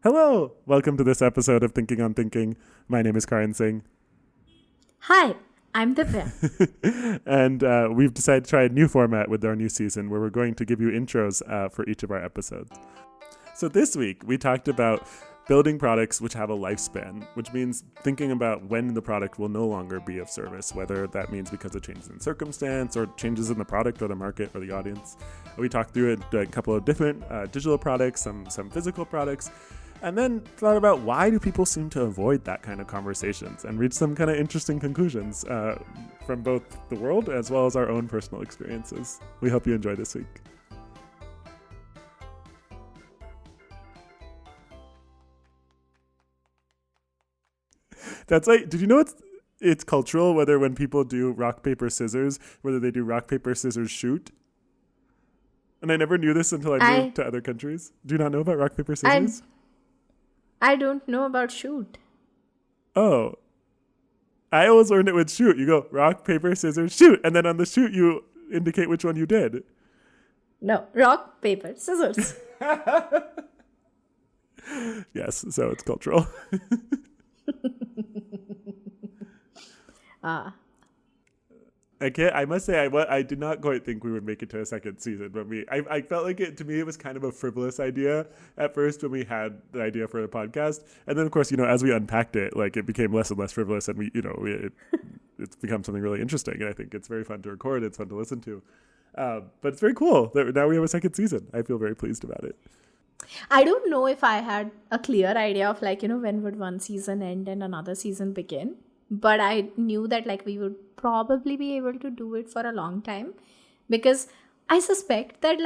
Hello! Welcome to this episode of Thinking on Thinking. My name is Karan Singh. Hi, I'm Divya. And we've decided to try a new format with our new season where we're going to give you intros for each of our episodes. So this week, we talked about building products which have a lifespan, which means thinking about when the product will no longer be of service, whether that means because of changes in circumstance or changes in the product or the market or the audience. We talked through a couple of different digital products, some physical products, and then thought about why do people seem to avoid that kind of conversations and reach some kind of interesting conclusions from both the world as well as our own personal experiences. We hope you enjoy this week. That's like, did you know it's cultural whether when people do rock, paper, scissors, whether they do rock, paper, scissors, shoot? And I never knew this until I moved I to other countries. Do you not know about rock, paper, I scissors? I don't know about shoot. Oh, I always learned it with shoot. You go rock, paper, scissors, shoot. And then on the shoot, you indicate which one you did. No, rock, paper, scissors. Yes, so it's cultural. Ah, I must say, I did not quite think we would make it to a second season. But I felt like it, to me, it was kind of a frivolous idea at first when we had the idea for the podcast. And then, of course, as we unpacked it, like it became less and less frivolous and it's become something really interesting. And I think it's very fun to record. It's fun to listen to. But it's very cool that now we have a second season. I feel very pleased about it. I don't know if I had a clear idea of when would one season end and another season begin. But I knew that we would probably be able to do it for a long time because I suspect that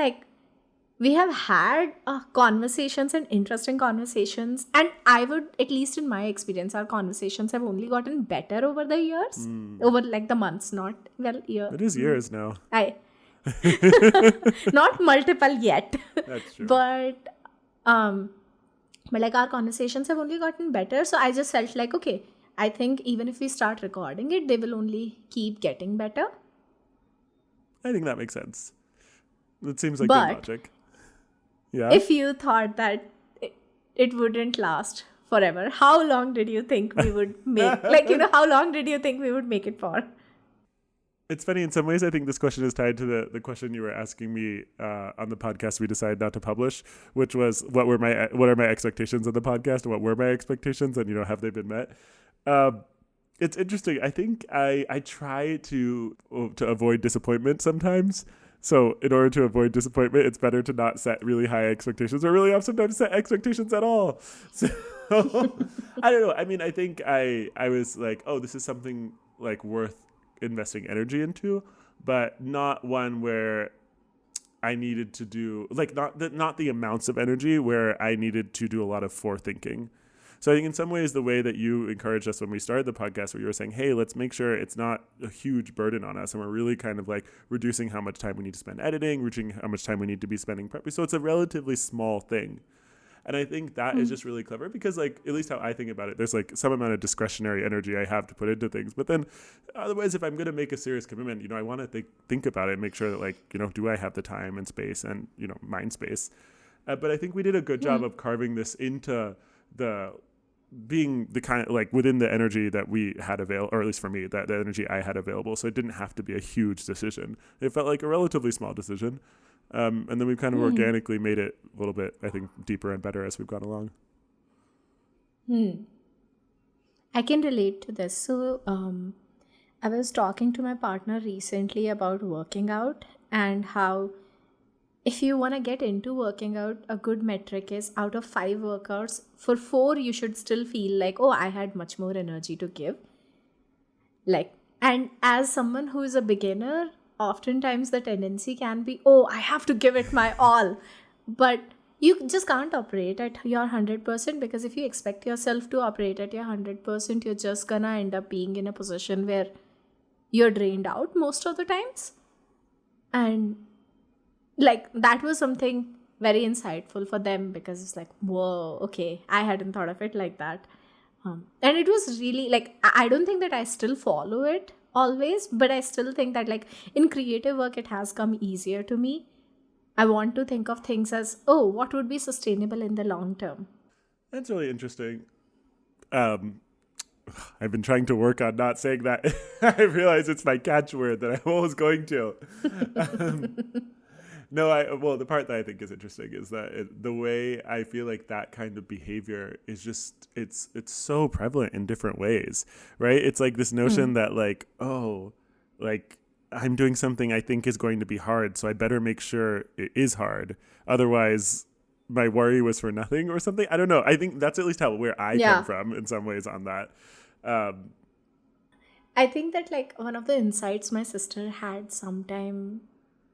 we have had conversations and interesting conversations, and I would, at least in my experience, our conversations have only gotten better over the years, over the months, not year. It is years now. I not multiple yet, That's true. but our conversations have only gotten better. So I just felt like, okay, I think even if we start recording it, they will only keep getting better. I think that makes sense. It seems like good But logic. Yeah. if you thought that it wouldn't last forever, how long did you think we would make how long did you think we would make it for? It's funny, in some ways, I think this question is tied to the question you were asking me on the podcast we decided not to publish, which was what are my expectations of the podcast and what were my expectations and, have they been met? It's interesting. I think I try to avoid disappointment sometimes. So in order to avoid disappointment, it's better to not set really high expectations or really sometimes set expectations at all. So I don't know. I mean, I think I was like, oh, this is something worth investing energy into, but not one where I needed to do not the amounts of energy where I needed to do a lot of forethinking. So I think in some ways the way that you encouraged us when we started the podcast, where you were saying, hey, let's make sure it's not a huge burden on us, and we're really kind of reducing how much time we need to spend editing, reducing how much time we need to be spending prepping. So it's a relatively small thing. And I think that is just really clever because, at least how I think about it, there's some amount of discretionary energy I have to put into things. But then otherwise, if I'm going to make a serious commitment, I want to think about it and make sure that, do I have the time and space and, mind space? But I think we did a good job of carving this into being the kind of within the energy that we had available, or at least for me, that the energy I had available. So it didn't have to be a huge decision. It felt like a relatively small decision. And then we've kind of organically made it a little bit, I think, deeper and better as we've gone along. I can relate to this. So I was talking to my partner recently about working out and how if you want to get into working out, a good metric is out of 5 workouts, for 4 you should still feel like, oh, I had much more energy to give. And as someone who is a beginner, oftentimes the tendency can be, oh, I have to give it my all. But you just can't operate at your 100% because if you expect yourself to operate at your 100%, you're just gonna end up being in a position where you're drained out most of the times. And that was something very insightful for them because it's whoa, okay, I hadn't thought of it like that. And it was really I don't think that I still follow it always, but I still think that in creative work it has come easier to me. I want to think of things as, oh, what would be sustainable in the long term? That's really interesting. Um, I've been trying to work on not saying that. I realize it's my catchword that I'm always going to. Um, no, well, the part that I think is interesting is that the way I feel like that kind of behavior is just it's so prevalent in different ways, right? It's like this notion that like, oh, like I'm doing something I think is going to be hard, so I better make sure it is hard. Otherwise, my worry was for nothing or something. I don't know. I think that's at least where I come Yeah. from in some ways on that. Um, I think that like one of the insights my sister had sometime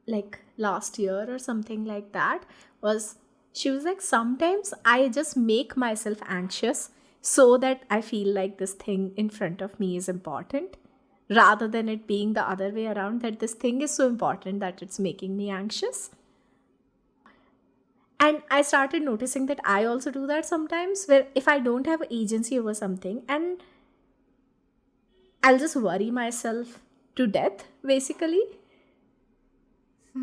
like last year or something like that was she was like, sometimes I just make myself anxious so that I feel like this thing in front of me is important rather than it being the other way around, that this thing is so important that it's making me anxious. And I started noticing that I also do that sometimes, where if I don't have agency over something, and I'll just worry myself to death, basically,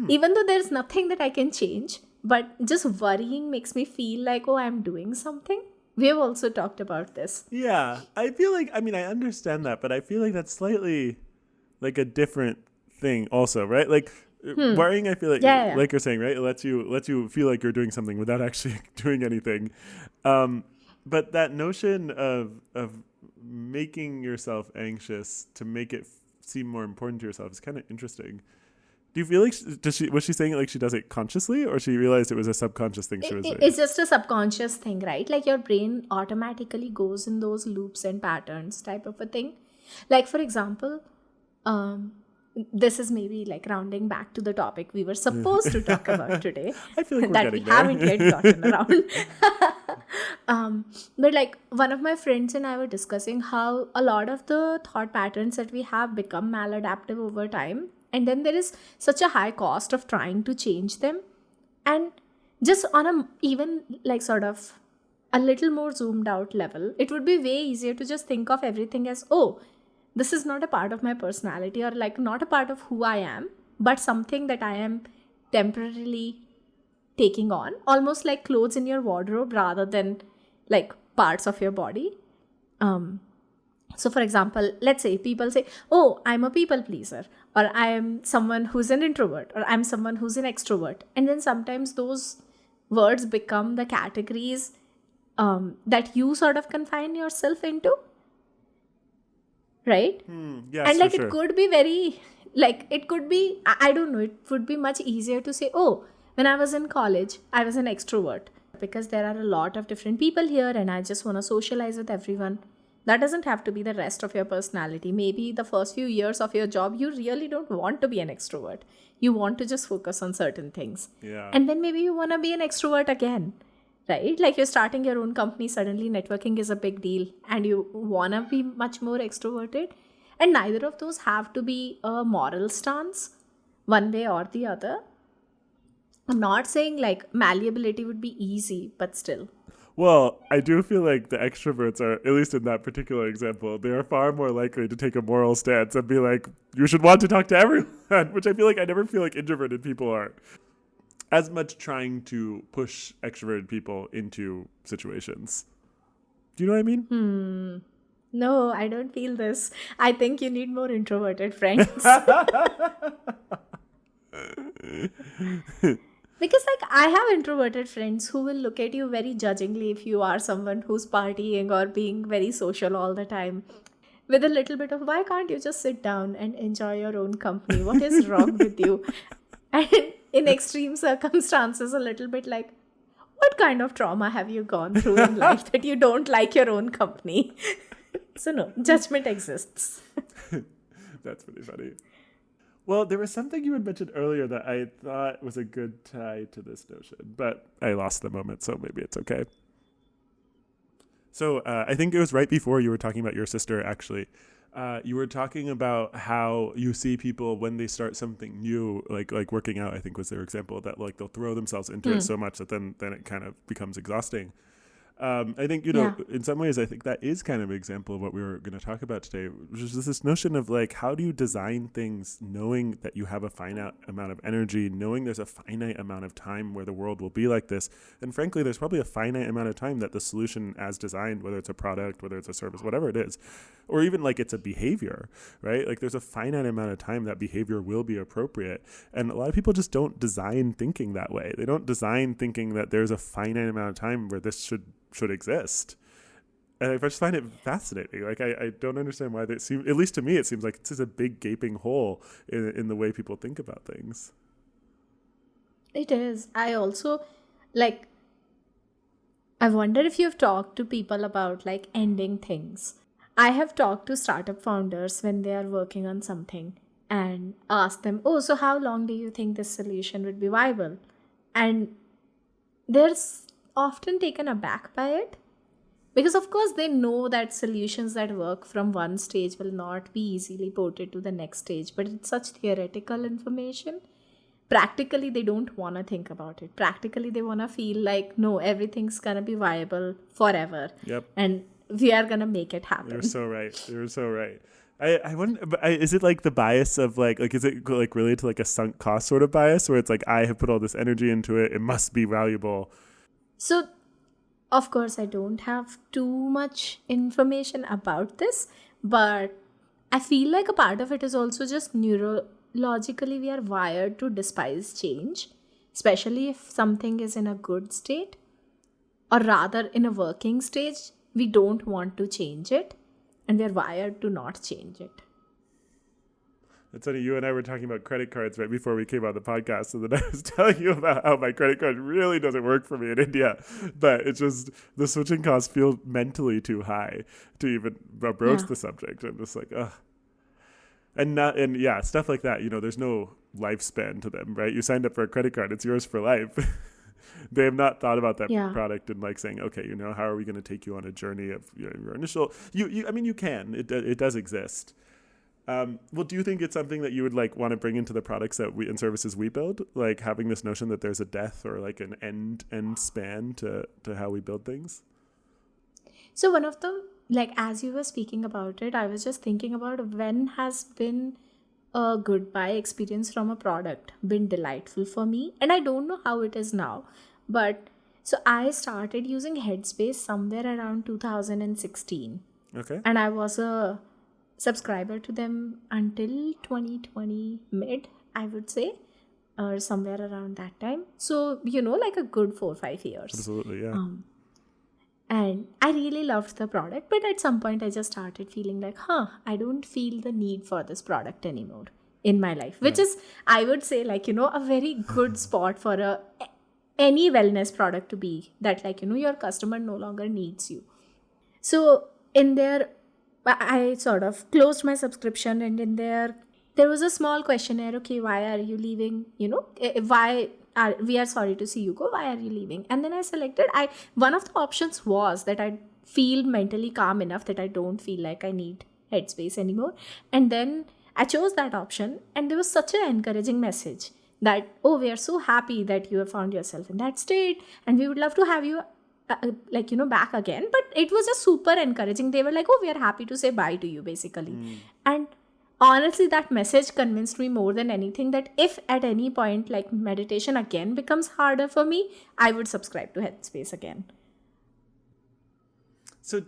even though there's nothing that I can change, but just worrying makes me feel like, oh, I'm doing something. We have also talked about this. yeah, I feel like, I mean, I understand that, but I feel like that's slightly like a different thing also, right? Like worrying, I feel Yeah, yeah. like you're saying, right? It lets you feel like you're doing something without actually doing anything. Um, but that notion of making yourself anxious to make it seem more important to yourself is kind of interesting. Do you feel like was she saying it like she does it consciously, or she realized it was a subconscious thing she was doing? It's just a subconscious thing, right? Like your brain automatically goes in those loops and patterns type of a thing. Like, for example, um, this is maybe like rounding back to the topic we were supposed to talk about today I feel like we're that we getting there. haven't yet gotten around. But like one of my friends and I were discussing how a lot of the thought patterns that we have become maladaptive over time. And then there is such a high cost of trying to change them. And just on a even like sort of a little more zoomed out level, it would be way easier to just think of everything as, oh, this is not a part of my personality or like not a part of who I am, but something that I am temporarily taking on, almost like clothes in your wardrobe rather than like parts of your body. Um, so, for example, let's say people say, oh, I'm a people pleaser, or I am someone who's an introvert, or I'm someone who's an extrovert. And then sometimes those words become the categories that you sort of confine yourself into, right? Yes, And for like it sure. could be very, like, it could be, I don't know, it would be much easier to say, oh, when I was in college, I was an extrovert because there are a lot of different people here and I just want to socialize with everyone. That doesn't have to be the rest of your personality. Maybe the first few years of your job, you really don't want to be an extrovert. You want to just focus on certain things. Yeah. And then maybe you want to be an extrovert again, right? Like you're starting your own company, suddenly networking is a big deal and you want to be much more extroverted. And neither of those have to be a moral stance, one way or the other. I'm not saying like malleability would be easy, but still. Well, I do feel like the extroverts are, at least in that particular example, they are far more likely to take a moral stance and be like, you should want to talk to everyone, which I feel like I never feel like introverted people are as much trying to push extroverted people into situations. Do you know what I mean? No, I don't feel this. I think you need more introverted friends. Because like I have introverted friends who will look at you very judgingly if you are someone who's partying or being very social all the time, with a little bit of, why can't you just sit down and enjoy your own company, what is wrong with you? And in extreme circumstances, a little bit like, what kind of trauma have you gone through in life that you don't like your own company? So no, judgment exists. That's pretty funny. Well, there was something you had mentioned earlier that I thought was a good tie to this notion, but I lost the moment, so maybe it's okay. So I think it was right before you were talking about your sister, actually. You were talking about how you see people when they start something new, like working out, I think was their example, that like they'll throw themselves into it so much that then it kind of becomes exhausting. I think, Yeah. in some ways, I think that is kind of an example of what we were going to talk about today, which is this notion of like, how do you design things knowing that you have a finite amount of energy, knowing there's a finite amount of time where the world will be like this. And frankly, there's probably a finite amount of time that the solution as designed, whether it's a product, whether it's a service, whatever it is, or even like it's a behavior, right? Like there's a finite amount of time that behavior will be appropriate. And a lot of people just don't design thinking that way. They don't design thinking that there's a finite amount of time where this should exist. And I just find it fascinating. Like I don't understand why they seem, at least to me, it seems like it's just a big gaping hole in the way people think about things. It is. I also like, I wonder if you've talked to people about like ending things. I have talked to startup founders when they are working on something and asked them, oh, so how long do you think this solution would be viable? And they're often taken aback by it because, of course, they know that solutions that work from one stage will not be easily ported to the next stage, but it's such theoretical information. Practically, they don't want to think about it. Practically, they want to feel like, no, everything's going to be viable forever. Yep. And we are going to make it happen. You're so right. You're so right. I wouldn't, but is it like the bias of like, is it like related to like a sunk cost sort of bias where it's like, I have put all this energy into it, it must be valuable? So, of course, I don't have too much information about this, but I feel like a part of it is also just neurologically we are wired to despise change, especially if something is in a good state, or rather in a working stage. We don't want to change it, and we are wired to not change it. It's funny, you and I were talking about credit cards right before we came on the podcast, and then I was telling you about how my credit card really doesn't work for me in India, but it's just the switching costs feel mentally too high to even broach the subject. I'm just like, ugh. And yeah, stuff like that, there's no lifespan to them, right? You signed up for a credit card, it's yours for life. They have not thought about that product and like saying, okay, how are we going to take you on a journey of your initial, I mean, you can, it does exist. Well, do you think it's something that you would like want to bring into the products that and services we build? Like having this notion that there's a death or like an end span to how we build things? So one of the, like, as you were speaking about it, I was just thinking about when has been a goodbye experience from a product been delightful for me. And I don't know how it is now, but so I started using Headspace somewhere around 2016. Okay. And I was a subscriber to them until 2020 mid, I would say, or somewhere around that time. So, like a good 4-5 years. Absolutely, yeah. And I really loved the product, but at some point I just started feeling like, I don't feel the need for this product anymore in my life, which is, I would say, like, a very good spot for any wellness product to be, that, like, your customer no longer needs you. So in there, I sort of closed my subscription, and in there was a small questionnaire. Okay, why are you leaving? We are sorry to see you go. Why are you leaving? And then I selected, one of the options was that I feel mentally calm enough that I don't feel like I need Headspace anymore. And then I chose that option, and there was such an encouraging message that, oh, we are so happy that you have found yourself in that state, and we would love to have you back again. But it was just super encouraging. They were like, oh, we are happy to say bye to you, basically. And honestly, that message convinced me more than anything that if at any point like meditation again becomes harder for me, I would subscribe to Headspace again. So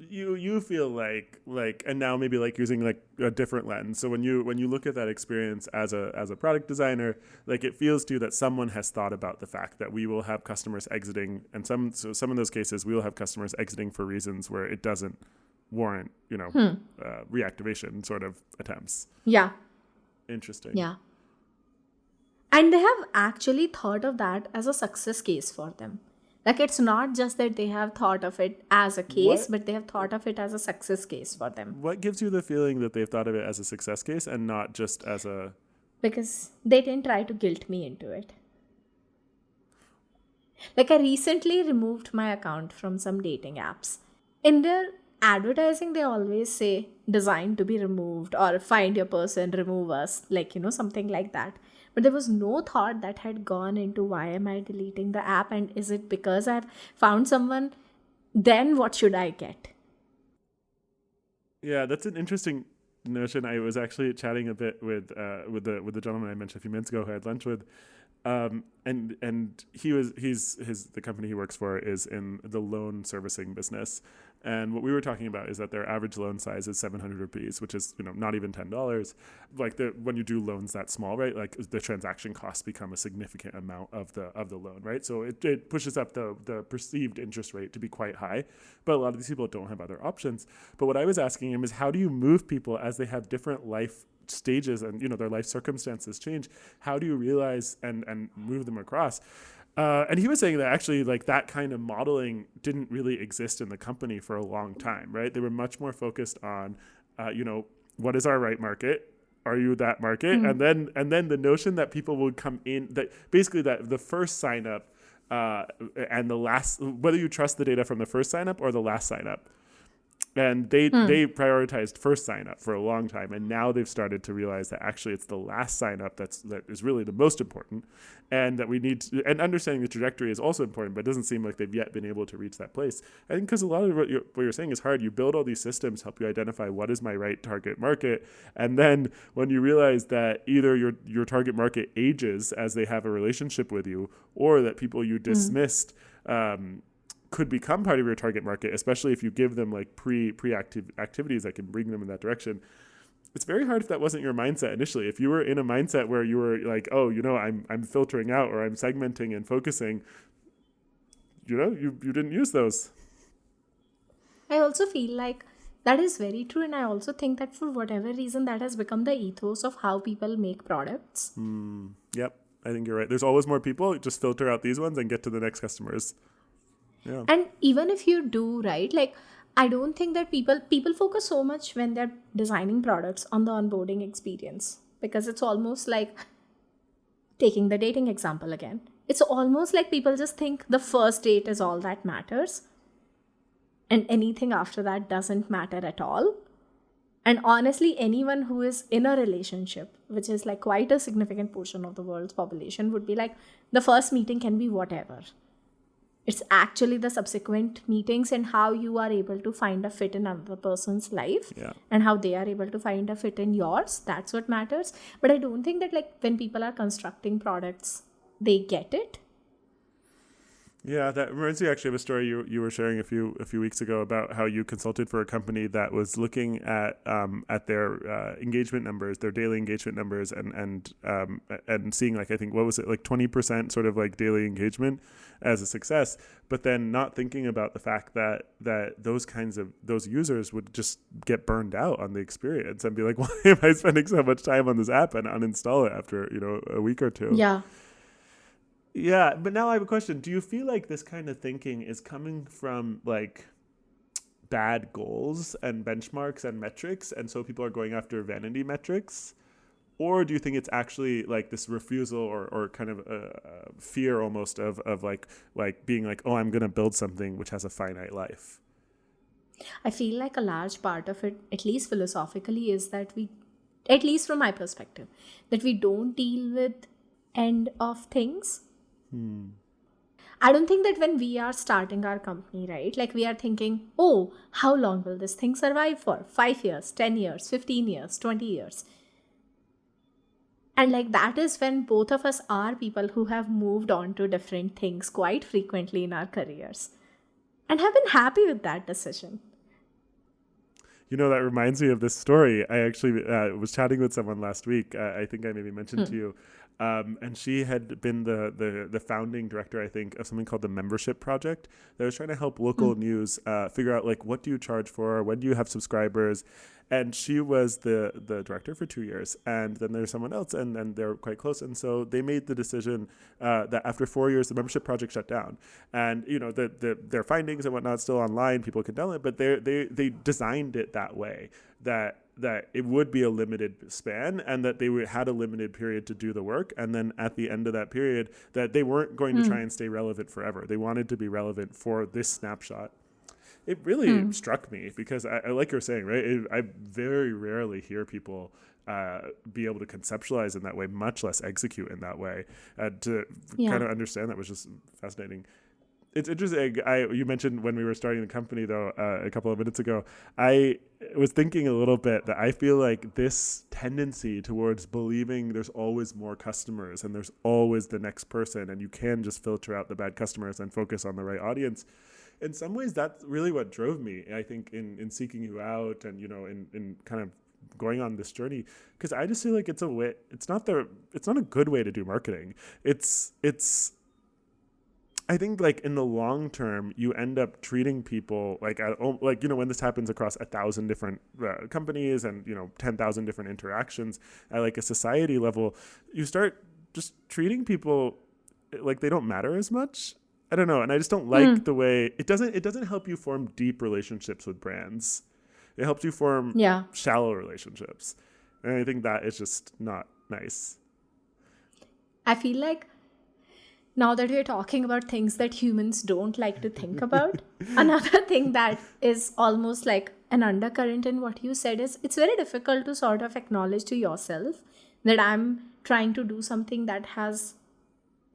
you feel like and now maybe like using like a different lens. So when you look at that experience as a product designer, like it feels to you that someone has thought about the fact that we will have customers exiting, and some of those cases we will have customers exiting for reasons where it doesn't warrant reactivation sort of attempts. Yeah. Interesting. Yeah. And they have actually thought of that as a success case for them. Like, it's not just that they have thought of it as a case, but they have thought of it as a success case for them. What gives you the feeling that they've thought of it as a success case and not just as a... Because they didn't try to guilt me into it. Like, I recently removed my account from some dating apps. In their advertising, they always say designed to be removed or find your person, remove us, like, something like that. But there was no thought that had gone into why am I deleting the app, and is it because I've found someone? Then what should I get? Yeah, that's an interesting notion. I was actually chatting a bit with the gentleman I mentioned a few minutes ago who I had lunch with, and he's the company he works for is in the loan servicing business, and what we were talking about is that their average loan size is 700 rupees, which is not even $10. Like when you do loans that small, right? Like the transaction costs become a significant amount of the loan, right? So it pushes up the perceived interest rate to be quite high, but a lot of these people don't have other options. But what I was asking him is, how do you move people as they have different life stages and their life circumstances change? How do you realize and move them across? And he was saying that actually, like, that kind of modeling didn't really exist in the company for a long time, right? They were much more focused on, what is our right market? Are you that market? And then the notion that people would come in, that basically that the first sign up and the last, whether you trust the data from the first sign up or the last sign up. And they prioritized first sign up for a long time, and now they've started to realize that actually it's the last sign up that is really the most important, and that we need to, and understanding the trajectory is also important, but it doesn't seem like they've yet been able to reach that place. I think because a lot of what you're saying is hard. You build all these systems, help you identify what is my right target market, and then when you realize that either your target market ages as they have a relationship with you, or that people you dismissed could become part of your target market, especially if you give them like pre-active activities that can bring them in that direction. It's very hard if that wasn't your mindset initially. If you were in a mindset where you were like, oh, I'm filtering out, or I'm segmenting and focusing, you didn't use those. I also feel like that is very true, and I also think that for whatever reason that has become the ethos of how people make products. Yep, I think you're right. There's always more people. Just filter out these ones and get to the next customers. Yeah. And even if you do, right, like I don't think that people focus so much when they're designing products on the onboarding experience, because it's almost like, taking the dating example again, it's almost like people just think the first date is all that matters and anything after that doesn't matter at all. And honestly, anyone who is in a relationship, which is like quite a significant portion of the world's population, would be like, the first meeting can be whatever. It's actually the subsequent meetings and how you are able to find a fit in another person's life, and how they are able to find a fit in yours. That's what matters. But I don't think that like when people are constructing products, they get it. Yeah, that reminds me actually of a story you were sharing a few weeks ago about how you consulted for a company that was looking at their engagement numbers, their daily engagement numbers, and seeing, like, I think, what was it, like 20% sort of like daily engagement as a success, but then not thinking about the fact that those users would just get burned out on the experience and be like, why am I spending so much time on this app, and uninstall it after a week or two. Yeah, but now I have a question. Do you feel like this kind of thinking is coming from like bad goals and benchmarks and metrics, and so people are going after vanity metrics? Or do you think it's actually like this refusal or kind of a fear almost of like being like, oh, I'm going to build something which has a finite life? I feel like a large part of it, at least philosophically, is that we, at least from my perspective, that we don't deal with end of things. I don't think that when we are starting our company, right, like we are thinking, oh, how long will this thing survive for? 5 years, 10 years, 15 years, 20 years. And like that is when both of us are people who have moved on to different things quite frequently in our careers and have been happy with that decision. That reminds me of this story. I actually was chatting with someone last week. I think I maybe mentioned to you. And she had been the founding director, I think, of something called the Membership Project that was trying to help local news figure out, like, what do you charge for? When do you have subscribers? And she was the director for 2 years. And then there's someone else, and they're quite close. And so they made the decision that after 4 years, the Membership Project shut down. And, their findings and whatnot still online, people can download it, but they designed it that way, that it would be a limited span, and that they had a limited period to do the work. And then at the end of that period, that they weren't going to try and stay relevant forever. They wanted to be relevant for this snapshot. It really struck me because I like you're saying, right? I very rarely hear people be able to conceptualize in that way, much less execute in that way. To Yeah. kind of understand that was just fascinating. It's interesting. You mentioned when we were starting the company, though, a couple of minutes ago, I was thinking a little bit that I feel like this tendency towards believing there's always more customers and there's always the next person and you can just filter out the bad customers and focus on the right audience. In some ways, that's really what drove me, I think, in seeking you out and, in kind of going on this journey, because I just feel like it's not a good way to do marketing. It's I think like in the long term, you end up treating people like when this happens across 1,000 different companies and 10,000 different interactions at like a society level, you start just treating people like they don't matter as much. I don't know, and I just don't like the way it doesn't help you form deep relationships with brands. It helps you form shallow relationships, and I think that is just not nice. I feel like now that we're talking about things that humans don't like to think about, another thing that is almost like an undercurrent in what you said is it's very difficult to sort of acknowledge to yourself that I'm trying to do something that has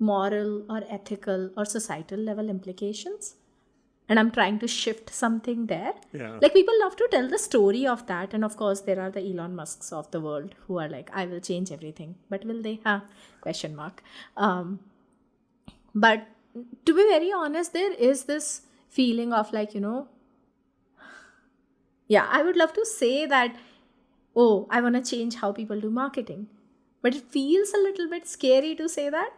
moral or ethical or societal level implications. And I'm trying to shift something there. Yeah. Like people love to tell the story of that. And of course, there are the Elon Musks of the world who are like, I will change everything. But will they? Question mark. But to be very honest, there is this feeling of like, I would love to say that, oh, I want to change how people do marketing. But it feels a little bit scary to say that.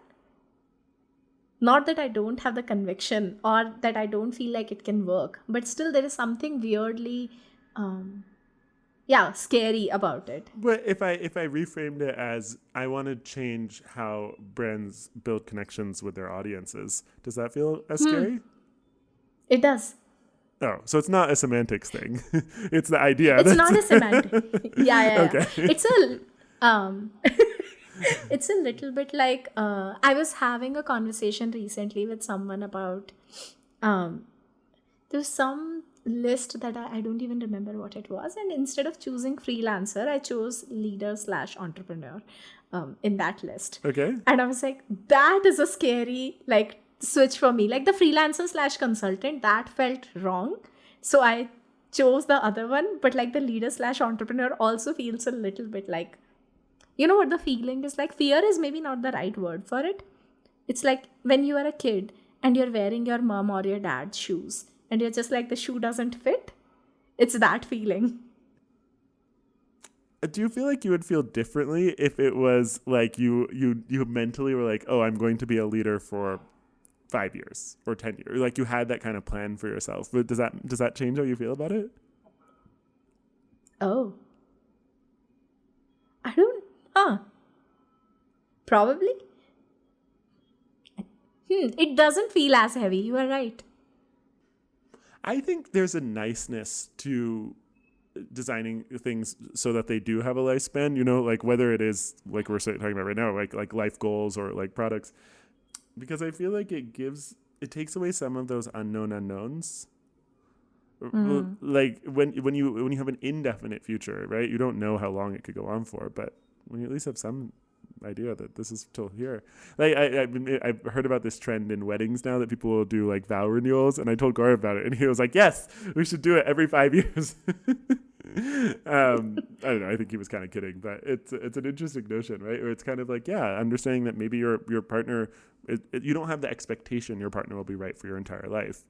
Not that I don't have the conviction or that I don't feel like it can work, but still there is something weirdly, scary about it. But if I reframed it as I want to change how brands build connections with their audiences, does that feel as scary? It does. Oh, so it's not a semantics thing. It's the idea. It's not a semantic. Yeah. Okay. It's it's a little bit like I was having a conversation recently with someone about there's some list that I don't even remember what it was, and instead of choosing freelancer, I chose leader/entrepreneur in that list. Okay. And I was like, that is a scary like switch for me. Like the freelancer/consultant, that felt wrong, so I chose the other one. But like the leader/entrepreneur also feels a little bit like, you know what the feeling is like? Fear is maybe not the right word for it. It's like when you are a kid and you're wearing your mom or your dad's shoes and you're just like, the shoe doesn't fit. It's that feeling. Do you feel like you would feel differently if it was like you mentally were like, oh, I'm going to be a leader for 5 years or 10 years? Like you had that kind of plan for yourself. But does that change how you feel about it? Oh. I don't. Probably. It doesn't feel as heavy. You are right. I think there's a niceness to designing things so that they do have a lifespan, like whether it is like we're talking about right now, like life goals or like products, because I feel like it takes away some of those unknown unknowns. Like when you have an indefinite future, right? You don't know how long it could go on for, but when you at least have some idea that this is still here. Like I've heard about this trend in weddings now that people will do like vow renewals, and I told Gaurav about it, and he was like, "Yes, we should do it every 5 years." I don't know. I think he was kind of kidding, but it's an interesting notion, right? Or it's kind of like, understanding that maybe your partner, you don't have the expectation your partner will be right for your entire life,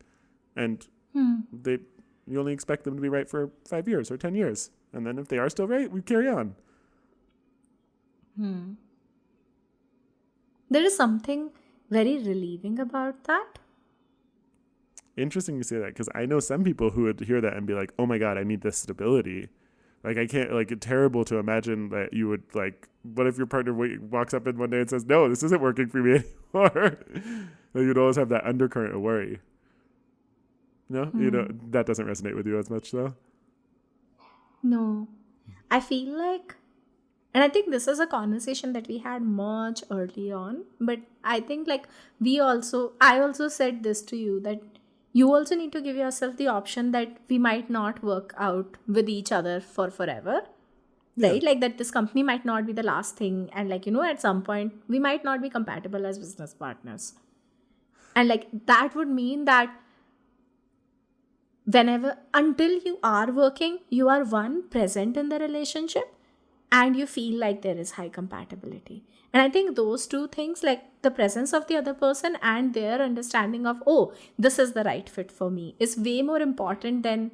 and you only expect them to be right for 5 years or 10 years, and then if they are still right, we carry on. There is something very relieving about that. Interesting you say that, because I know some people who would hear that and be like, oh my God, I need this stability. Like I can't, like it's terrible to imagine that you would like, what if your partner walks up in one day and says, no, this isn't working for me anymore? You'd always have that undercurrent of worry. No, that doesn't resonate with you as much though? No, I feel like, and I think this is a conversation that we had much early on, but I think like I also said this to you, that you also need to give yourself the option that we might not work out with each other for forever. right? Like that this company might not be the last thing, and like, at some point we might not be compatible as business partners. And like that would mean that whenever, until you are working, you are one present in the relationship, and you feel like there is high compatibility. And I think those two things, like the presence of the other person and their understanding of, oh, this is the right fit for me, is way more important than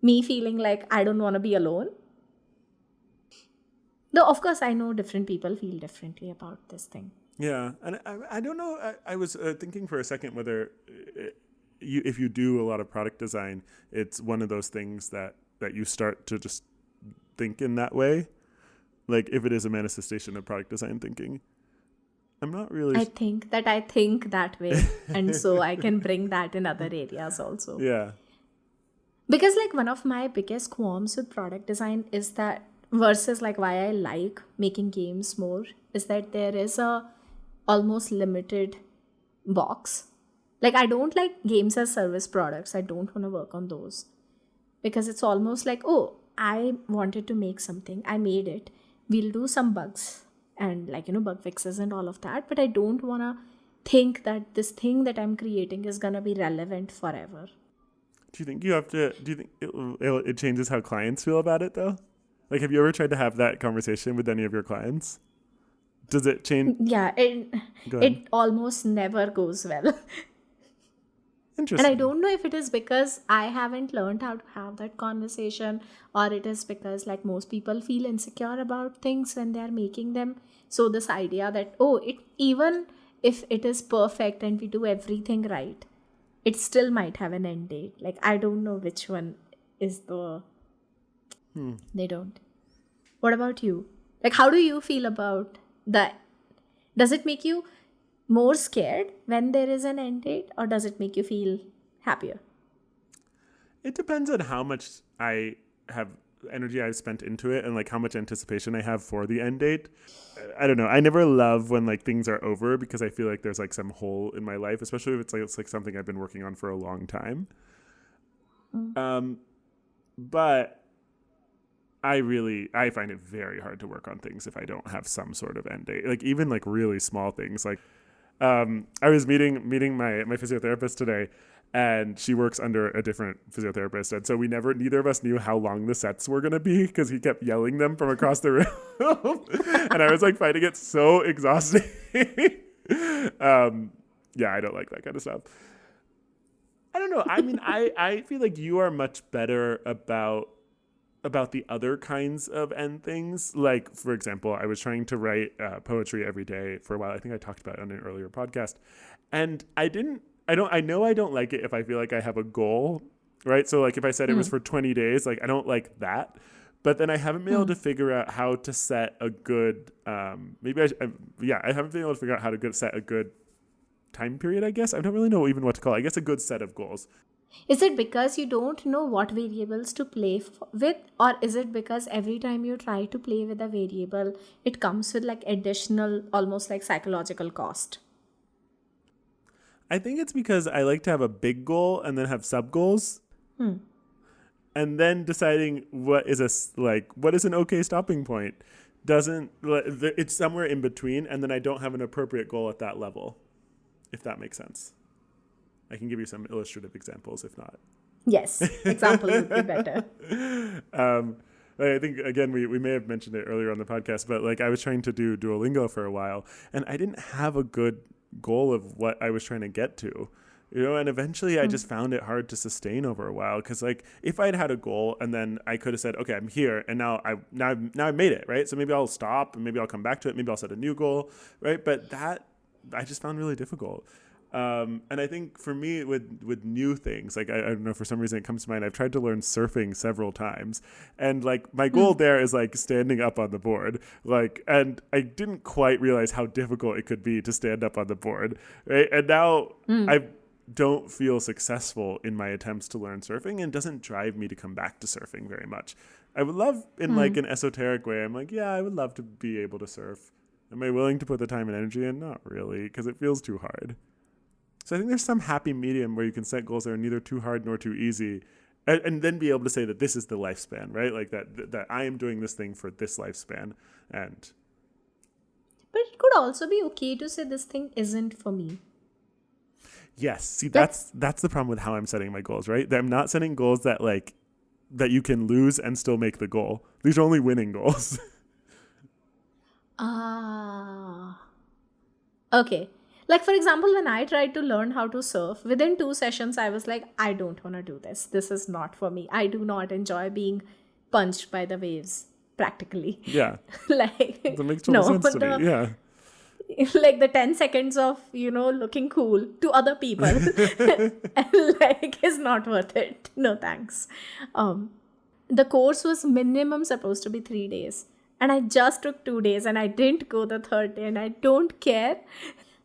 me feeling like I don't want to be alone. Though of course I know different people feel differently about this thing. Yeah, and I don't know. I was thinking for a second whether if you do a lot of product design, it's one of those things that you start to just think in that way. Like if it is a manifestation of product design thinking. I'm not really. I think that way, and so I can bring that in other areas also. Yeah. Because like one of my biggest qualms with product design is that, versus like why I like making games more, is that there is a almost limited box. Like I don't like games as service products. I don't want to work on those, because it's almost like, oh, I wanted to make something, I made it, we'll do some bugs and like bug fixes and all of that, but I don't want to think that this thing that I'm creating is going to be relevant forever. Do you think you have to? Do you think it changes how clients feel about it though? Like, have you ever tried to have that conversation with any of your clients? Does it change? Yeah, it almost never goes well. And Interesting. I don't know if it is because I haven't learned how to have that conversation, or it is because like most people feel insecure about things when they are making them. So this idea that, oh, it, even if it is perfect and we do everything right, it still might have an end date. Like I don't know which one is the they don't. What about you? Like how do you feel about that? Does it make you more scared when there is an end date, or does it make you feel happier? It depends on how much I have energy I've spent into it and like how much anticipation I have for the end date. I don't know. I never love when like things are over, because I feel like there's like some hole in my life, especially if it's like something I've been working on for a long time. But I find it very hard to work on things if I don't have some sort of end date. Like even like really small things. Like I was meeting my physiotherapist today, and she works under a different physiotherapist, and so neither of us knew how long the sets were going to be, because he kept yelling them from across the room. And I was like finding it so exhausting. Yeah, I don't like that kind of stuff. I don't know. I mean, I feel like you are much better about the other kinds of end things. Like, for example, I was trying to write poetry every day for a while. I think I talked about it on an earlier podcast. And I know I don't like it if I feel like I have a goal, right? So like if I said it was for 20 days, like I don't like that. But then I haven't been able to figure out how to set a good, I haven't been able to figure out how to set a good time period, I guess. I don't really know even what to call it. I guess a good set of goals. Is it because you don't know what variables to play with, or is it because every time you try to play with a variable, it comes with like additional, almost like psychological cost? I think it's because I like to have a big goal and then have sub goals. And then deciding what is an okay stopping point. It's somewhere in between, and then I don't have an appropriate goal at that level, if that makes sense. I can give you some illustrative examples if not. Yes, example would be better. I think, again, we may have mentioned it earlier on the podcast, but like I was trying to do Duolingo for a while, and I didn't have a good goal of what I was trying to get to. And eventually I just found it hard to sustain over a while, because like if I'd had a goal and then I could have said, okay, I'm here, and now I've made it, right? So maybe I'll stop and maybe I'll come back to it. Maybe I'll set a new goal, right? But that I just found really difficult. And I think for me with new things, like I don't know, for some reason it comes to mind, I've tried to learn surfing several times, and like my goal there is like standing up on the board, like, and I didn't quite realize how difficult it could be to stand up on the board, right? And now I don't feel successful in my attempts to learn surfing, and it doesn't drive me to come back to surfing very much. I would love, in like an esoteric way, I'm like, yeah, I would love to be able to surf. Am I willing to put the time and energy in? Not really, because it feels too hard. So I think there's some happy medium where you can set goals that are neither too hard nor too easy, and then be able to say that this is the lifespan, right? Like that I am doing this thing for this lifespan. And But it could also be okay to say this thing isn't for me. yes, see, that's the problem with how I'm setting my goals, right? That I'm not setting goals that like that you can lose and still make the goal. These are only winning goals. Ah. Okay. Like, for example, when I tried to learn how to surf, within 2 sessions, I was like, I don't want to do this. This is not for me. I do not enjoy being punched by the waves, practically. Yeah, Like, that makes total sense to me. Yeah. like the 10 seconds of, looking cool to other people, like, is not worth it. No, thanks. The course was minimum supposed to be 3 days. And I just took 2 days and I didn't go the third day and I don't care.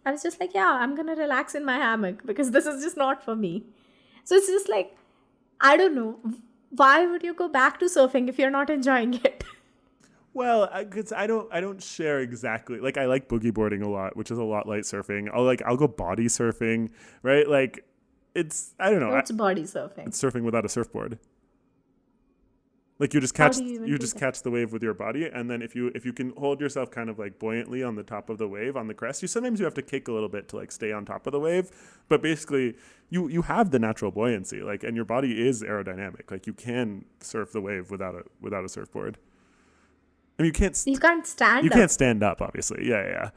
I was just like, yeah, I'm going to relax in my hammock because this is just not for me. So it's just like, I don't know. Why would you go back to surfing if you're not enjoying it? Well, because I don't share exactly. Like, I like boogie boarding a lot, which is a lot like surfing. I'll go body surfing, right? Like, I don't know. What's body surfing? It's surfing without a surfboard. Like you just How catch do you even you do just that? catch the wave with your body, and then if you can hold yourself kind of like buoyantly on the top of the wave on the crest, sometimes you have to kick a little bit to like stay on top of the wave, but basically you have the natural buoyancy, like, and your body is aerodynamic. Like, you can surf the wave without a surfboard. I mean, You can't stand you up. can't stand up, obviously. Yeah.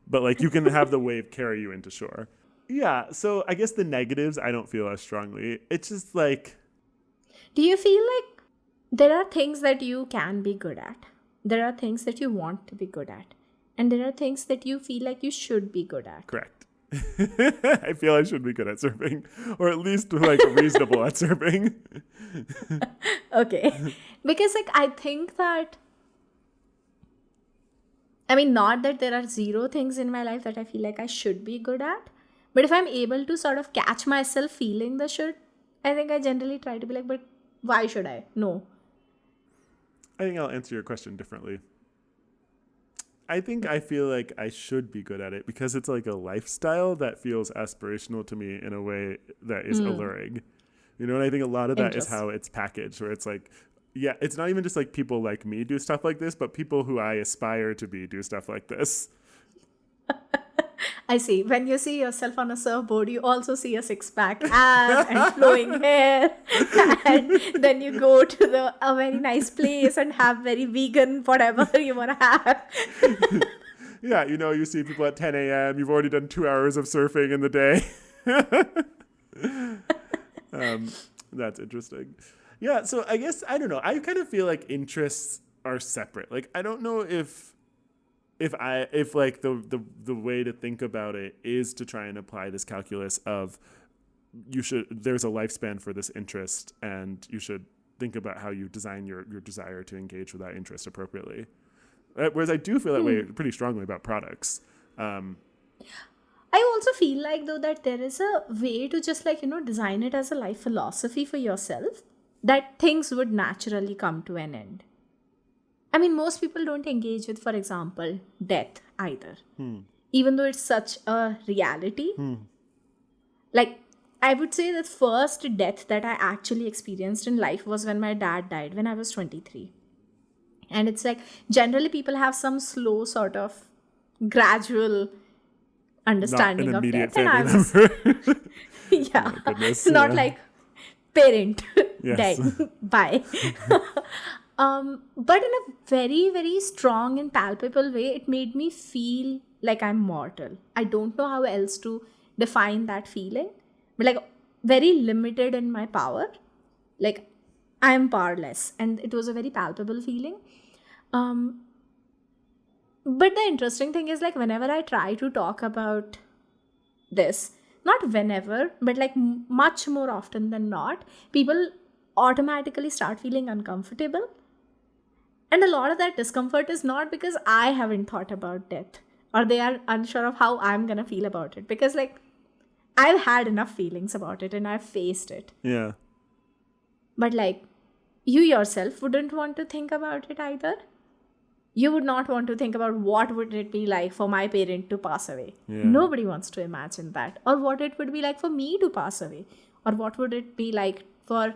But like you can have the wave carry you into shore. Yeah. So I guess the negatives I don't feel as strongly. It's just like, Do you feel like there are things that you can be good at? There are things that you want to be good at. And there are things that you feel like you should be good at. correct. I feel I should be good at surfing, or at least like reasonable at surfing. Okay. Because like I think that, I mean, not that there are zero things in my life that I feel like I should be good at, but if I'm able to sort of catch myself feeling the should, I think I generally try to be like, but why should I? No. I think I'll answer your question differently. I think I feel like I should be good at it because it's like a lifestyle that feels aspirational to me in a way that is alluring. You know, and I think a lot of that is how it's packaged, where it's like, yeah, it's not even just like people like me do stuff like this, but people who I aspire to be do stuff like this. I see. When you see yourself on a surfboard, you also see a six-pack abs and flowing hair. And then you go to a very nice place and have very vegan whatever you want to have. Yeah, you see people at 10 a.m. You've already done 2 hours of surfing in the day. That's interesting. Yeah, so I guess, I don't know. I kind of feel like interests are separate. Like, I don't know if like the way to think about it is to try and apply this calculus of there's a lifespan for this interest, and you should think about how you design your desire to engage with that interest appropriately. Whereas I do feel that way pretty strongly about products. I also feel like, though, that there is a way to just like, design it as a life philosophy for yourself, that things would naturally come to an end. I mean, most people don't engage with, for example, death either. Even though it's such a reality. Like, I would say the first death that I actually experienced in life was when my dad died when I was 23. And it's like, generally people have some slow sort of gradual understanding Not an of immediate death. And I family was, member. yeah, Oh, goodness, not yeah. like parent Yes. died. Bye. But in a very, very strong and palpable way, it made me feel like I'm mortal. I don't know how else to define that feeling, but like very limited in my power. Like, I am powerless, and it was a very palpable feeling. But the interesting thing is, like, whenever I try to talk about this, not whenever, but like much more often than not, people automatically start feeling uncomfortable. And a lot of that discomfort is not because I haven't thought about death or they are unsure of how I'm going to feel about it. Because, like, I've had enough feelings about it and I've faced it. Yeah. But, like, you yourself wouldn't want to think about it either. You would not want to think about what would it be like for my parent to pass away. Yeah. Nobody wants to imagine that. Or what it would be like for me to pass away. Or what would it be like for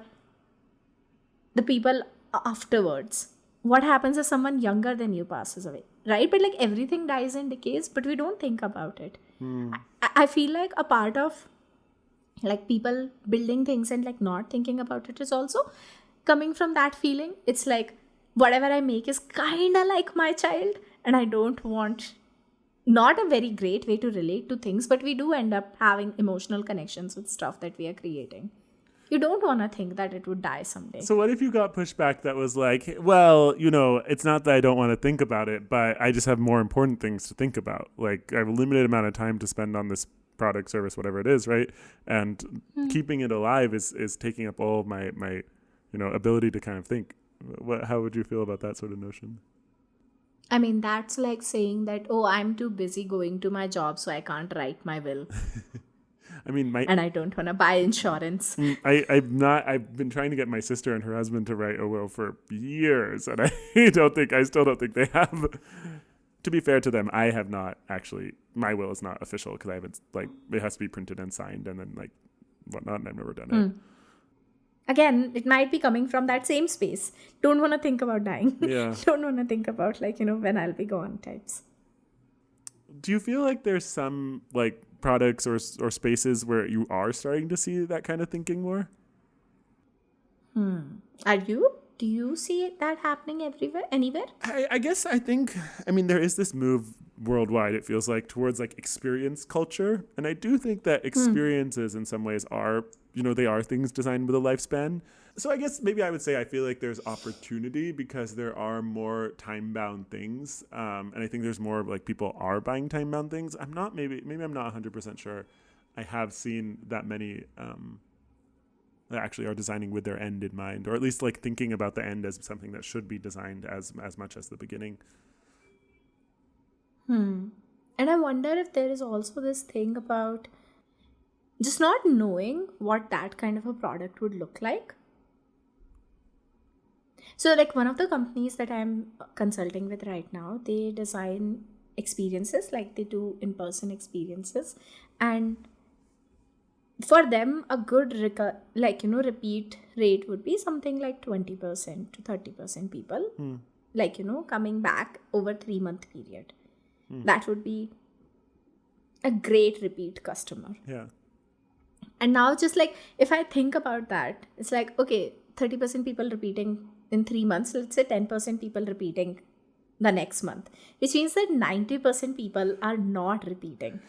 the people afterwards. What happens if someone younger than you passes away, right? But like everything dies and decays, but we don't think about it. I feel like a part of like people building things and like not thinking about it is also coming from that feeling. It's like whatever I make is kind of like my child, and I don't want, not a very great way to relate to things, but we do end up having emotional connections with stuff that we are creating. You don't want to think that it would die someday. So what if you got pushback that was like, well, it's not that I don't want to think about it, but I just have more important things to think about. Like I have a limited amount of time to spend on this product, service, whatever it is, right? And keeping it alive is taking up all of my ability to kind of think. How would you feel about that sort of notion? I mean, that's like saying that, oh, I'm too busy going to my job, so I can't write my will. I mean, and I don't want to buy insurance. I've been trying to get my sister and her husband to write a will for years, and I still don't think they have. To be fair to them, I have not actually. My will is not official because I haven't, like, it has to be printed and signed and then like whatnot, and I've never done it. Again, it might be coming from that same space. Don't want to think about dying. Yeah. Don't want to think about like, when I'll be gone types. Do you feel like there's some like products or spaces where you are starting to see that kind of thinking more? Are you? Do you see that happening anywhere? I guess I think, there is this move worldwide, it feels like, towards like experience culture. And I do think that experiences in some ways are, they are things designed with a lifespan. So I guess maybe I would say I feel like there's opportunity because there are more time-bound things. And I think there's more like people are buying time-bound things. Maybe I'm not 100% sure. I have seen that many that actually are designing with their end in mind, or at least like thinking about the end as something that should be designed as much as the beginning. And I wonder if there is also this thing about just not knowing what that kind of a product would look like. So like one of the companies that I'm consulting with right now, they design experiences, like they do in-person experiences, and for them a good repeat rate would be something like 20% to 30% people coming back over 3-month period. That would be a great repeat customer. Yeah. And now just like if I think about that, it's like, okay, 30% people repeating in 3 months, let's say 10% people repeating the next month, which means that 90% people are not repeating.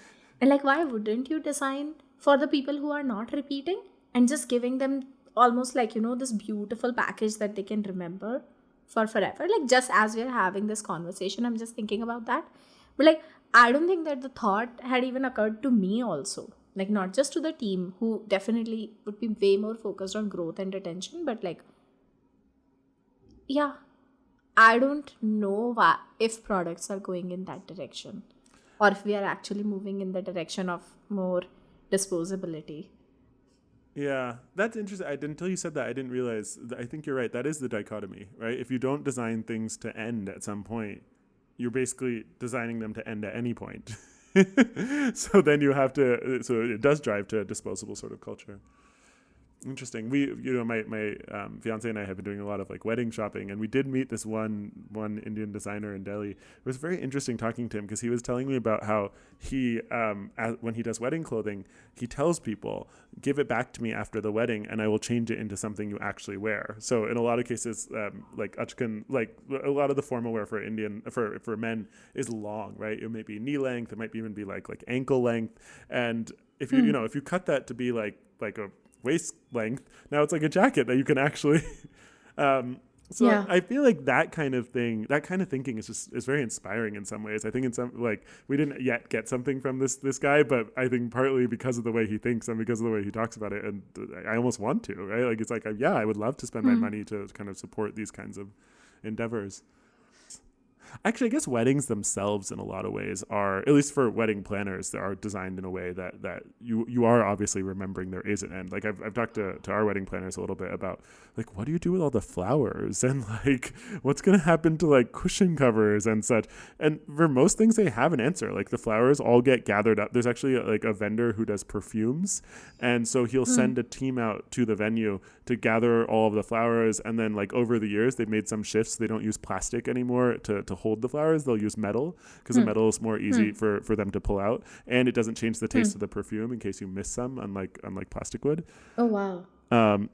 And like, why wouldn't you design for the people who are not repeating and just giving them almost like, this beautiful package that they can remember for forever? Like, just as we're having this conversation, I'm just thinking about that. But like, I don't think that the thought had even occurred to me also. Like, not just to the team who definitely would be way more focused on growth and retention, but like, yeah, I don't know if products are going in that direction or if we are actually moving in the direction of more disposability. Yeah, that's interesting. Until you said that, I didn't realize. I think you're right. That is the dichotomy, right? If you don't design things to end at some point, you're basically designing them to end at any point. So then you have to. So it does drive to a disposable sort of culture. Interesting. My fiance and I have been doing a lot of like wedding shopping, and we did meet this one Indian designer in Delhi. It was very interesting talking to him because he was telling me about how he, when he does wedding clothing, he tells people, give it back to me after the wedding and I will change it into something you actually wear. So in a lot of cases, like achkan, like a lot of the formal wear for men is long, right? It may be knee length. It might even be like ankle length. And if you, if you cut that to be like a waist length, now it's like a jacket that you can actually I feel like that kind of thinking is very inspiring in some ways. I think in some, like, we didn't yet get something from this guy, but I think partly because of the way he thinks and because of the way he talks about it, and I almost want to, right? Like, it's like, I would love to spend my money to kind of support these kinds of endeavors. Actually, I guess weddings themselves in a lot of ways are, at least for wedding planners, they are designed in a way that you are obviously remembering there is an end. Like I've talked to our wedding planners a little bit about like, what do you do with all the flowers and like what's going to happen to like cushion covers and such. And for most things they have an answer. Like the flowers all get gathered up. There's actually like a vendor who does perfumes. And so he'll send a team out to the venue to gather all of the flowers. And then like over the years, they've made some shifts. They don't use plastic anymore to hold the flowers. They'll use metal because the metal is more easy for them to pull out. And it doesn't change the taste of the perfume in case you miss some, unlike plastic would. Oh, wow.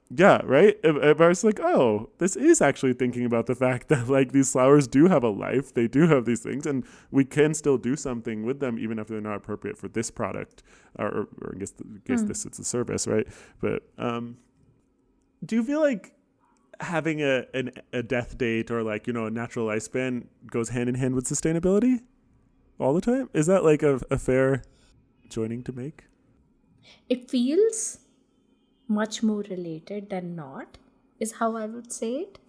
Yeah, right? If I was like, oh, this is actually thinking about the fact that like these flowers do have a life. They do have these things and we can still do something with them even if they're not appropriate for this product or I guess this it's a service, right? But do you feel like having a death date or like, you know, a natural lifespan goes hand in hand with sustainability all the time? Is that like a fair joining to make? It feels much more related than not, is how I would say it.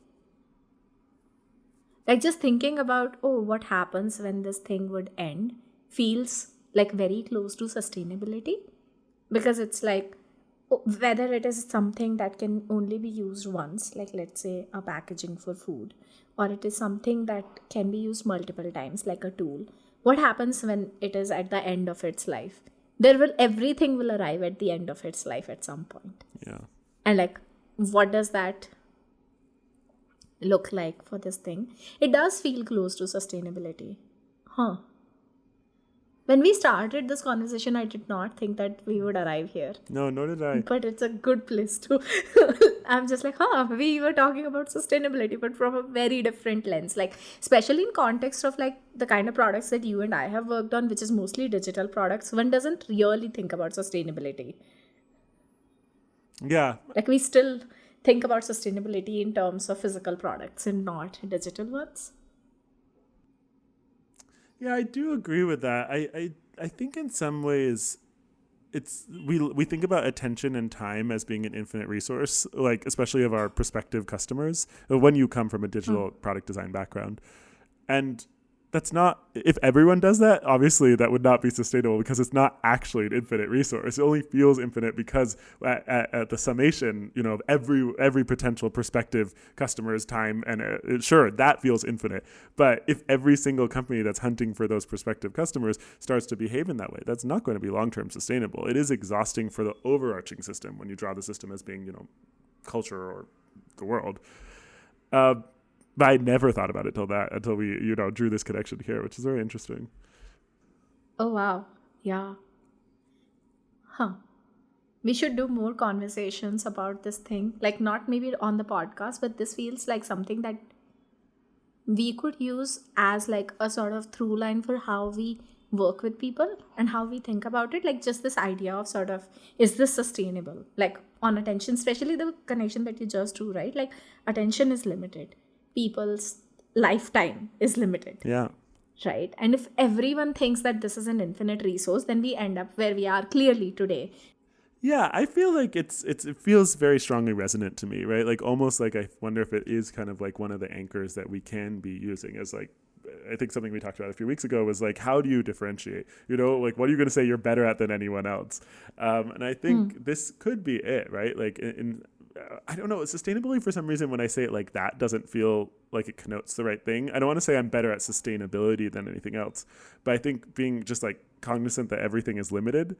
Like just thinking about, oh, what happens when this thing would end feels like very close to sustainability, because it's like, whether it is something that can only be used once, like let's say a packaging for food, or it is something that can be used multiple times, like a tool. What happens when it is at the end of its life? Everything will arrive at the end of its life at some point. Yeah. And like, what does that look like for this thing? It does feel close to sustainability. When we started this conversation, I did not think that we would arrive here. No, nor did I. But it's a good place to... I'm just like, we were talking about sustainability, but from a very different lens. Like, especially in context of like the kind of products that you and I have worked on, which is mostly digital products, one doesn't really think about sustainability. Yeah. Like, we still think about sustainability in terms of physical products and not digital ones. Yeah, I do agree with that. I think in some ways it's we think about attention and time as being an infinite resource, like especially of our prospective customers when you come from a digital product design background. And that's not, if everyone does that, obviously that would not be sustainable because it's not actually an infinite resource. It only feels infinite because at the summation, you know, of every potential prospective customer's time, and sure, that feels infinite. But if every single company that's hunting for those prospective customers starts to behave in that way, that's not going to be long-term sustainable. It is exhausting for the overarching system when you draw the system as being, you know, culture or the world. But I never thought about it until we, you know, drew this connection here, which is very interesting. Oh, wow. Yeah. We should do more conversations about this thing. Like, not maybe on the podcast, but this feels like something that we could use as like a sort of through line for how we work with people and how we think about it. Like just this idea of sort of, is this sustainable? Like on attention, especially the connection that you just drew, right? Like attention is limited. People's lifetime is limited. Yeah. Right. And if everyone thinks that this is an infinite resource, then we end up where we are clearly today. Yeah, I feel like it feels very strongly resonant to me, right? Like almost like I wonder if it is kind of like one of the anchors that we can be using as like, I think something we talked about a few weeks ago was like, how do you differentiate? You know, like what are you going to say you're better at than anyone else? And I think this could be it, right? Like I don't know, sustainability for some reason when I say it like that doesn't feel like it connotes the right thing. I don't want to say I'm better at sustainability than anything else, but I think being just like cognizant that everything is limited.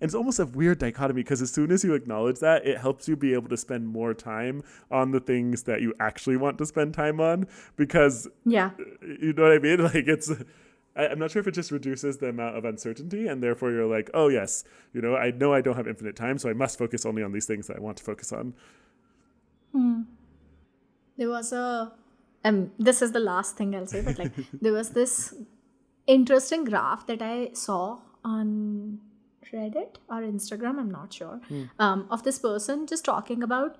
And it's almost a weird dichotomy because as soon as you acknowledge that, it helps you be able to spend more time on the things that you actually want to spend time on because, yeah, you know what I mean? Like I'm not sure if it just reduces the amount of uncertainty and therefore you're like, oh yes, you know I don't have infinite time, so I must focus only on these things that I want to focus on. There was this is the last thing I'll say, but like there was this interesting graph that I saw on Reddit or Instagram, I'm not sure, of this person just talking about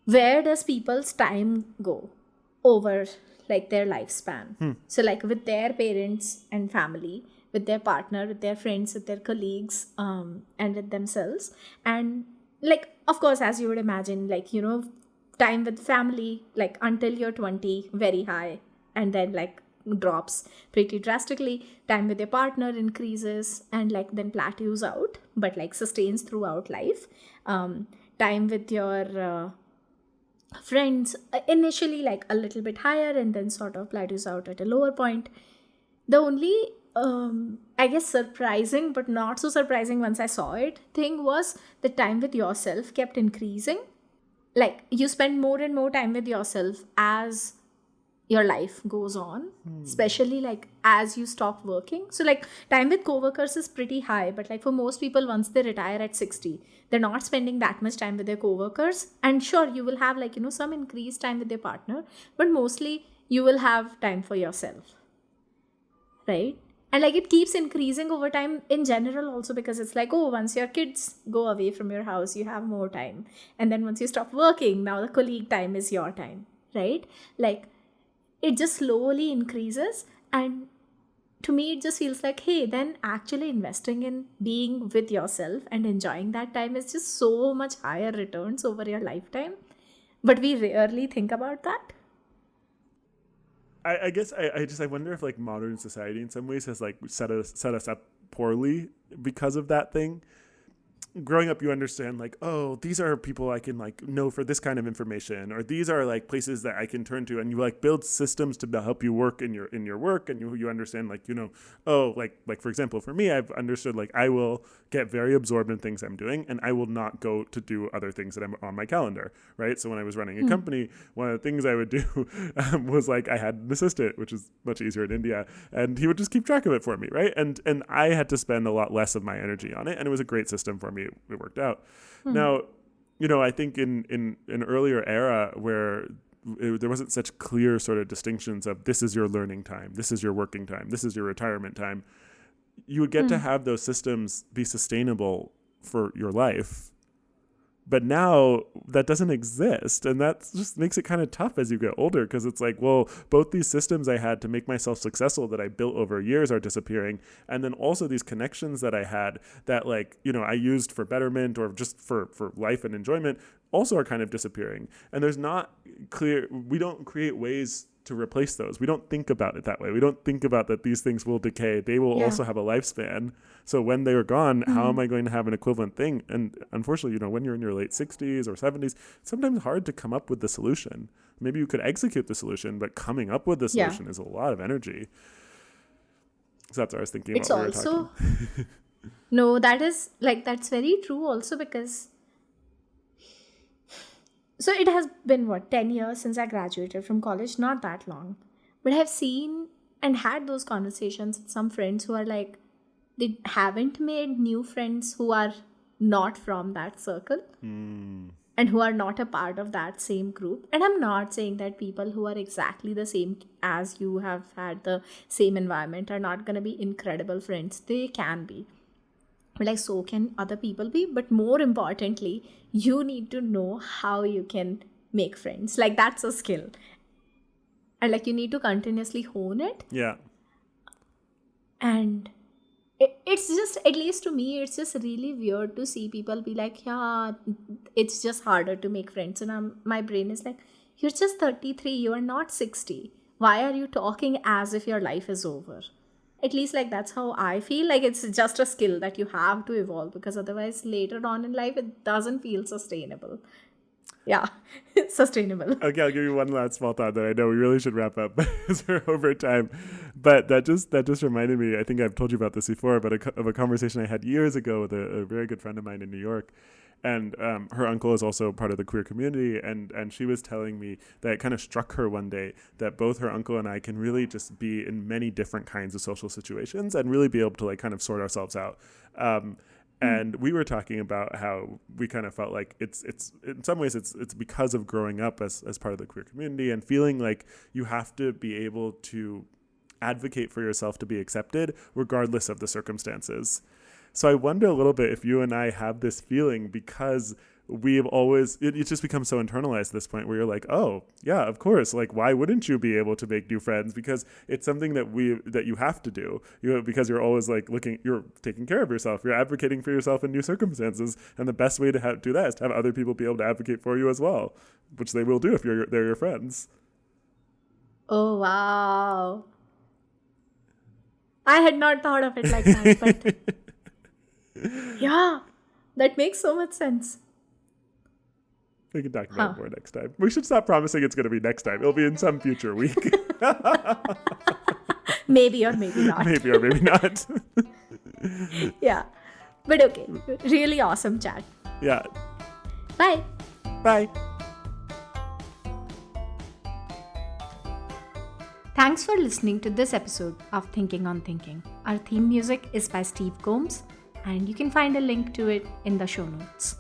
where does people's time go over like their lifespan. So like with their parents and family, with their partner, with their friends, with their colleagues, and with themselves. And like, of course, as you would imagine, like, you know, time with family, like until you're 20, very high. And then like drops pretty drastically. Time with your partner increases and like then plateaus out, but like sustains throughout life. Time with your friends initially like a little bit higher and then sort of plateaus out at a lower point. The only I guess surprising but not so surprising once I saw it thing was the time with yourself kept increasing. Like you spend more and more time with yourself as your life goes on, especially like as you stop working. So like time with coworkers is pretty high, but like for most people once they retire at 60, they're not spending that much time with their coworkers. And sure, you will have like some increased time with your partner, but mostly you will have time for yourself, right? And like it keeps increasing over time in general also, because it's like, oh, once your kids go away from your house you have more time, and then once you stop working, now the colleague time is your time, right? Like it just slowly increases. And to me it just feels like, hey, then actually investing in being with yourself and enjoying that time is just so much higher returns over your lifetime, but we rarely think about that. I guess I wonder if like modern society in some ways has like set us up poorly because of that thing. Growing up, you understand like, oh, these are people I can like know for this kind of information, or these are like places that I can turn to, and you like build systems to help you work in your work, and you understand like, oh, like for example, for me, I've understood like I will get very absorbed in things I'm doing, and I will not go to do other things that I'm on my calendar, right? So when I was running a company, one of the things I would do was like I had an assistant, which is much easier in India, and he would just keep track of it for me, right? And I had to spend a lot less of my energy on it, and it was a great system for me. It worked out. Now, I think in an earlier era where there wasn't such clear sort of distinctions of this is your learning time, this is your working time, this is your retirement time, you would get to have those systems be sustainable for your life. But now that doesn't exist, and that just makes it kind of tough as you get older, because it's like, well, both these systems I had to make myself successful that I built over years are disappearing, and then also these connections that I had that like, I used for betterment or just for life and enjoyment also are kind of disappearing. And there's not clear, we don't create ways to replace those. We don't think about it that way. We don't think about that these things will decay. They will also have a lifespan. So when they are gone, how am I going to have an equivalent thing? And unfortunately, when you're in your late 60s or 70s, it's sometimes hard to come up with the solution. Maybe you could execute the solution, but coming up with the solution is a lot of energy. So that's what I was thinking It's about when also, we were talking. no, that is like, that's very true also, because so it has been 10 years since I graduated from college, not that long, but I've seen and had those conversations with some friends who are like, they haven't made new friends who are not from that circle and who are not a part of that same group. And I'm not saying that people who are exactly the same as you have had the same environment are not going to be incredible friends. They can be. Like, so can other people be, but more importantly, you need to know how you can make friends. Like, that's a skill, and like you need to continuously hone it. And it's just, at least to me, it's just really weird to see people be like, yeah, it's just harder to make friends, and my brain is like, you're just 33, you are not 60. Why are you talking as if your life is over? At least like that's how I feel. Like it's just a skill that you have to evolve, because otherwise later on in life it doesn't feel sustainable. Yeah, sustainable. Okay, I'll give you one last small thought that I know we really should wrap up because we're over time. But that just reminded me, I think I've told you about this before, but of a conversation I had years ago with a very good friend of mine in New York. And her uncle is also part of the queer community. And she was telling me that it kind of struck her one day that both her uncle and I can really just be in many different kinds of social situations and really be able to like kind of sort ourselves out. And we were talking about how we kind of felt like it's in some ways it's because of growing up as part of the queer community and feeling like you have to be able to advocate for yourself to be accepted regardless of the circumstances. So I wonder a little bit if you and I have this feeling because we've always, it's just become so internalized at this point where you're like, oh, yeah, of course. Like, why wouldn't you be able to make new friends? Because it's something that you have to do, because you're always like you're taking care of yourself. You're advocating for yourself in new circumstances. And the best way to do that is to have other people be able to advocate for you as well, which they will do if they're your friends. Oh, wow. I had not thought of it like that, but yeah, that makes so much sense. We can talk about it more next time. We should stop promising it's going to be next time. It'll be in some future week. Maybe or maybe not. Maybe or maybe not. Yeah. But okay, really awesome chat. Yeah. Bye. Bye. Thanks for listening to this episode of Thinking on Thinking. Our theme music is by Steve Combs, and you can find a link to it in the show notes.